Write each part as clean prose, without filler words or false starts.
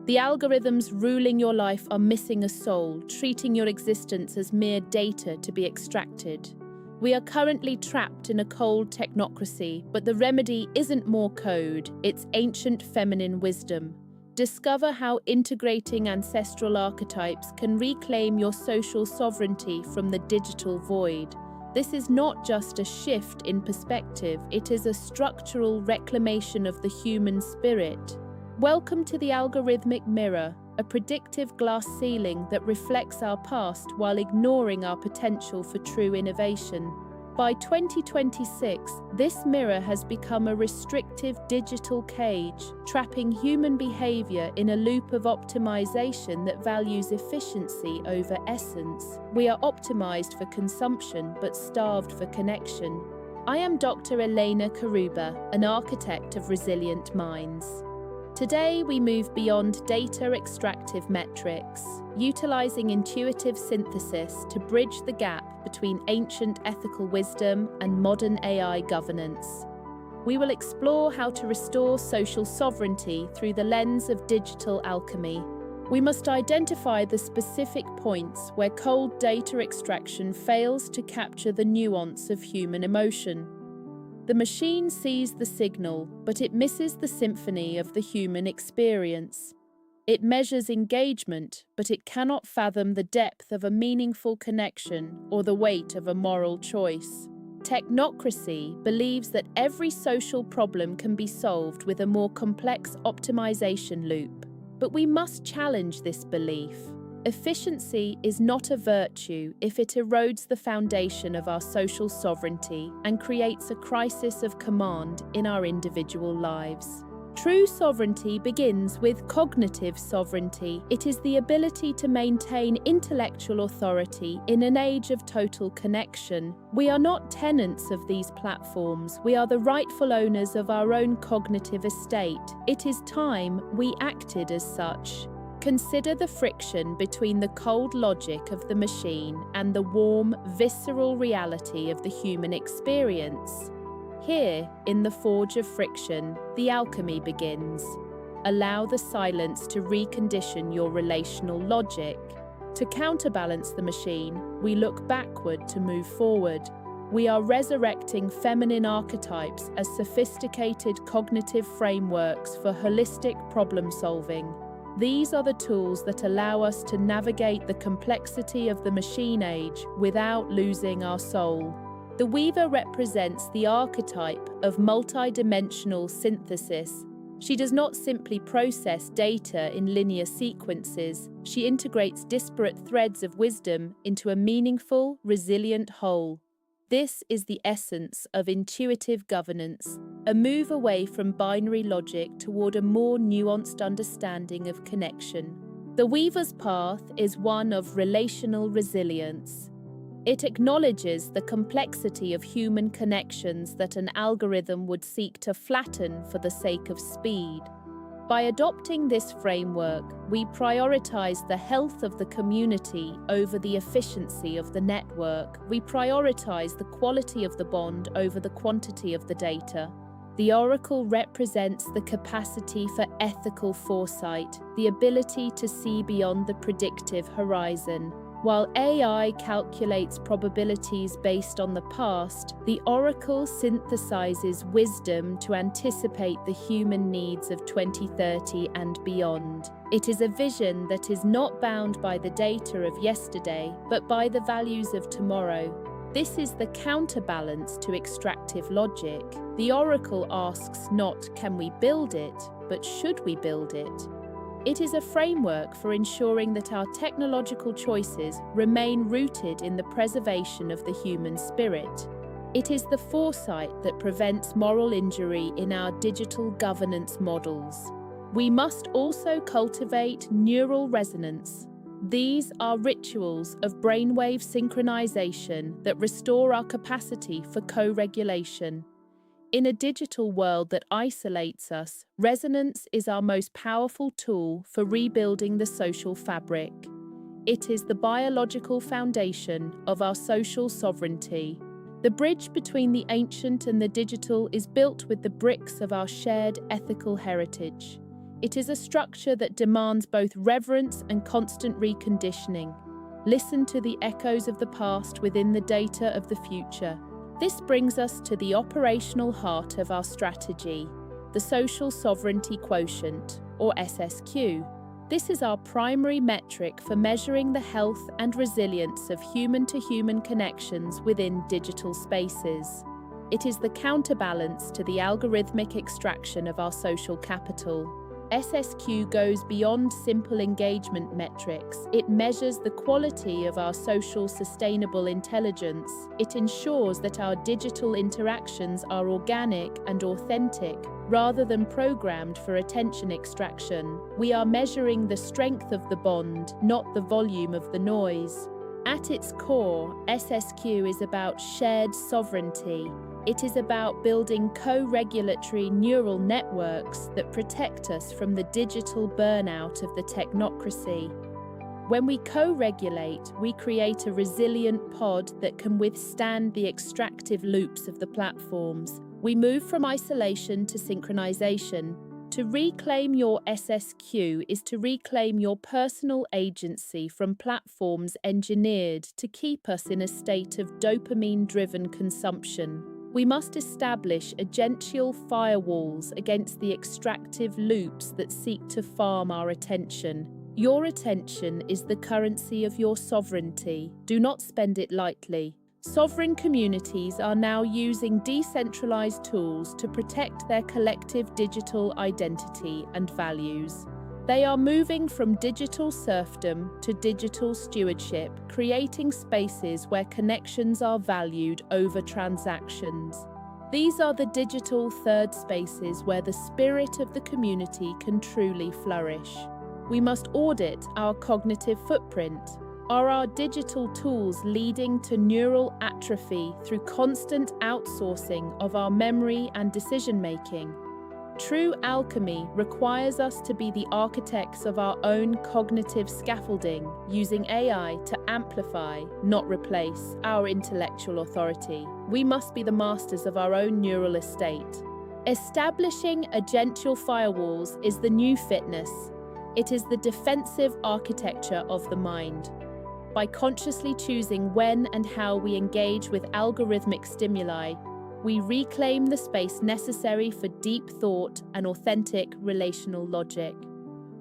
The algorithms ruling your life are missing a soul, treating your existence as mere data to be extracted. We are currently trapped in a cold technocracy, but the remedy isn't more code, it's ancient feminine wisdom. Discover how integrating ancestral archetypes can reclaim your social sovereignty from the digital void. This is not just a shift in perspective, it is a structural reclamation of the human spirit. Welcome to the algorithmic mirror, a predictive glass ceiling that reflects our past while ignoring our potential for true innovation. By 2026, this mirror has become a restrictive digital cage, trapping human behavior in a loop of optimization that values efficiency over essence. We are optimized for consumption but starved for connection. I am Dr. Elena Carruba, an architect of resilient minds. Today, we move beyond data extractive metrics, utilizing intuitive synthesis to bridge the gap between ancient ethical wisdom and modern AI governance. We will explore how to restore social sovereignty through the lens of digital alchemy. We must identify the specific points where cold data extraction fails to capture the nuance of human emotion. The machine sees the signal, but it misses the symphony of the human experience. It measures engagement, but it cannot fathom the depth of a meaningful connection or the weight of a moral choice. Technocracy believes that every social problem can be solved with a more complex optimization loop. But we must challenge this belief. Efficiency is not a virtue if it erodes the foundation of our social sovereignty and creates a crisis of command in our individual lives. True sovereignty begins with cognitive sovereignty. It is the ability to maintain intellectual authority in an age of total connection. We are not tenants of these platforms. We are the rightful owners of our own cognitive estate. It is time we acted as such. Consider the friction between the cold logic of the machine and the warm, visceral reality of the human experience. Here, in the forge of friction, the alchemy begins. Allow the silence to recondition your relational logic. To counterbalance the machine, we look backward to move forward. We are resurrecting feminine archetypes as sophisticated cognitive frameworks for holistic problem solving. These are the tools that allow us to navigate the complexity of the machine age without losing our soul. The weaver represents the archetype of multidimensional synthesis. She does not simply process data in linear sequences. She integrates disparate threads of wisdom into a meaningful, resilient whole. This is the essence of intuitive governance, a move away from binary logic toward a more nuanced understanding of connection. The weaver's path is one of relational resilience. It acknowledges the complexity of human connections that an algorithm would seek to flatten for the sake of speed. By adopting this framework, we prioritize the health of the community over the efficiency of the network. We prioritize the quality of the bond over the quantity of the data. The oracle represents the capacity for ethical foresight, the ability to see beyond the predictive horizon. While AI calculates probabilities based on the past, the oracle synthesizes wisdom to anticipate the human needs of 2030 and beyond. It is a vision that is not bound by the data of yesterday, but by the values of tomorrow. This is the counterbalance to extractive logic. The oracle asks not, can we build it, but should we build it? It is a framework for ensuring that our technological choices remain rooted in the preservation of the human spirit. It is the foresight that prevents moral injury in our digital governance models. We must also cultivate neural resonance. These are rituals of brainwave synchronization that restore our capacity for co-regulation. In a digital world that isolates us, resonance is our most powerful tool for rebuilding the social fabric. It is the biological foundation of our social sovereignty. The bridge between the ancient and the digital is built with the bricks of our shared ethical heritage. It is a structure that demands both reverence and constant reconditioning. Listen to the echoes of the past within the data of the future. This brings us to the operational heart of our strategy, the Social Sovereignty Quotient, or SSQ. This is our primary metric for measuring the health and resilience of human-to-human connections within digital spaces. It is the counterbalance to the algorithmic extraction of our social capital. SSQ goes beyond simple engagement metrics. It measures the quality of our social sustainable intelligence. It ensures that our digital interactions are organic and authentic, rather than programmed for attention extraction. We are measuring the strength of the bond, not the volume of the noise. At its core, SSQ is about shared sovereignty. It is about building co-regulatory neural networks that protect us from the digital burnout of the technocracy. When we co-regulate, we create a resilient pod that can withstand the extractive loops of the platforms. We move from isolation to synchronization. To reclaim your SSQ is to reclaim your personal agency from platforms engineered to keep us in a state of dopamine-driven consumption. We must establish agential firewalls against the extractive loops that seek to farm our attention. Your attention is the currency of your sovereignty. Do not spend it lightly. Sovereign communities are now using decentralized tools to protect their collective digital identity and values. They are moving from digital serfdom to digital stewardship, creating spaces where connections are valued over transactions. These are the digital third spaces where the spirit of the community can truly flourish. We must audit our cognitive footprint. Are our digital tools leading to neural atrophy through constant outsourcing of our memory and decision-making? True alchemy requires us to be the architects of our own cognitive scaffolding, using AI to amplify, not replace, our intellectual authority. We must be the masters of our own neural estate. Establishing agential firewalls is the new fitness. It is the defensive architecture of the mind. By consciously choosing when and how we engage with algorithmic stimuli, we reclaim the space necessary for deep thought and authentic relational logic.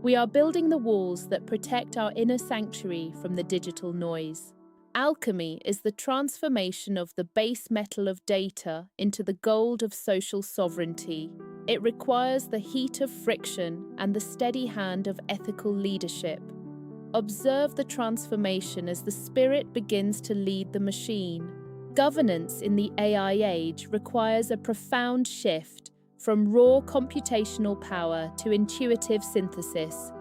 We are building the walls that protect our inner sanctuary from the digital noise. Alchemy is the transformation of the base metal of data into the gold of social sovereignty. It requires the heat of friction and the steady hand of ethical leadership. Observe the transformation as the spirit begins to lead the machine. Governance in the AI age requires a profound shift from raw computational power to intuitive synthesis.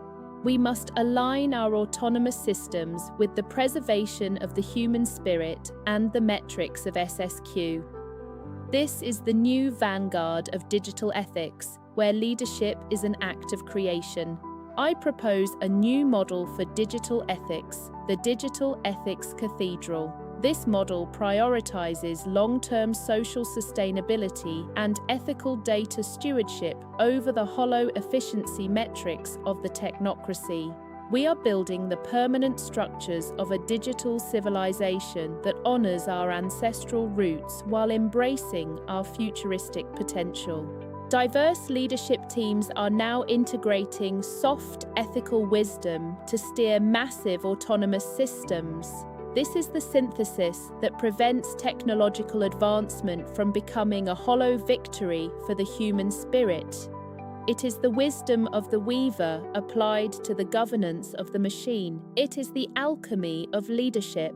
We must align our autonomous systems with the preservation of the human spirit and the metrics of SSQ. This is the new vanguard of digital ethics, where leadership is an act of creation. I propose a new model for digital ethics, the Digital Ethics Cathedral. This model prioritizes long-term social sustainability and ethical data stewardship over the hollow efficiency metrics of the technocracy. We are building the permanent structures of a digital civilization that honors our ancestral roots while embracing our futuristic potential. Diverse leadership teams are now integrating soft ethical wisdom to steer massive autonomous systems. This is the synthesis that prevents technological advancement from becoming a hollow victory for the human spirit. It is the wisdom of the weaver applied to the governance of the machine. It is the alchemy of leadership.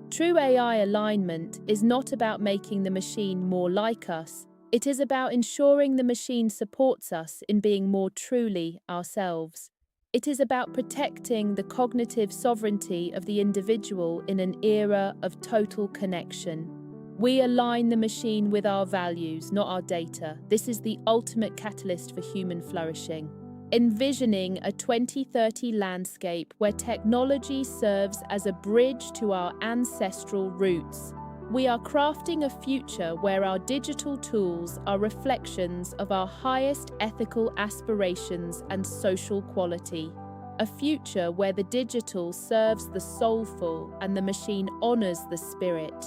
True AI alignment is not about making the machine more like us. It is about ensuring the machine supports us in being more truly ourselves. It is about protecting the cognitive sovereignty of the individual in an era of total connection. We align the machine with our values, not our data. This is the ultimate catalyst for human flourishing. Envisioning a 2030 landscape where technology serves as a bridge to our ancestral roots. We are crafting a future where our digital tools are reflections of our highest ethical aspirations and social quality. A future where the digital serves the soulful and the machine honors the spirit.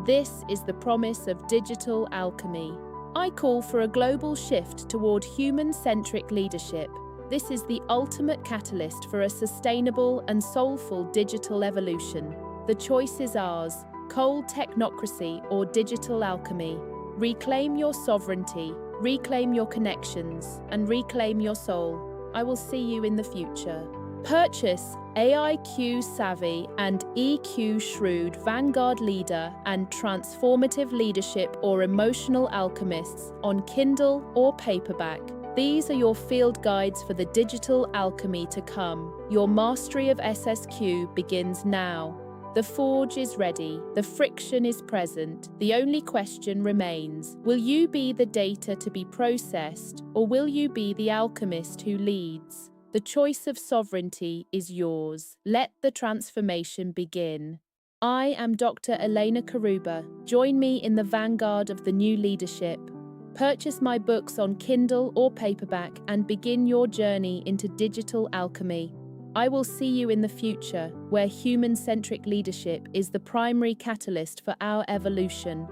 This is the promise of digital alchemy. I call for a global shift toward human-centric leadership. This is the ultimate catalyst for a sustainable and soulful digital evolution. The choice is ours: cold technocracy or digital alchemy. Reclaim your sovereignty, reclaim your connections, and reclaim your soul. I will see you in the future. Purchase AIQ Savvy and EQ Shrewd Vanguard Leader and Transformative Leadership or Emotional Alchemists on Kindle or paperback. These are your field guides for the digital alchemy to come. Your mastery of SSQ begins now. The forge is ready, the friction is present. The only question remains: will you be the data to be processed, or will you be the alchemist who leads? The choice of sovereignty is yours. Let the transformation begin. I am Dr. Elena Carruba. Join me in the vanguard of the new leadership. Purchase my books on Kindle or paperback and begin your journey into digital alchemy. I will see you in the future, where human-centric leadership is the primary catalyst for our evolution.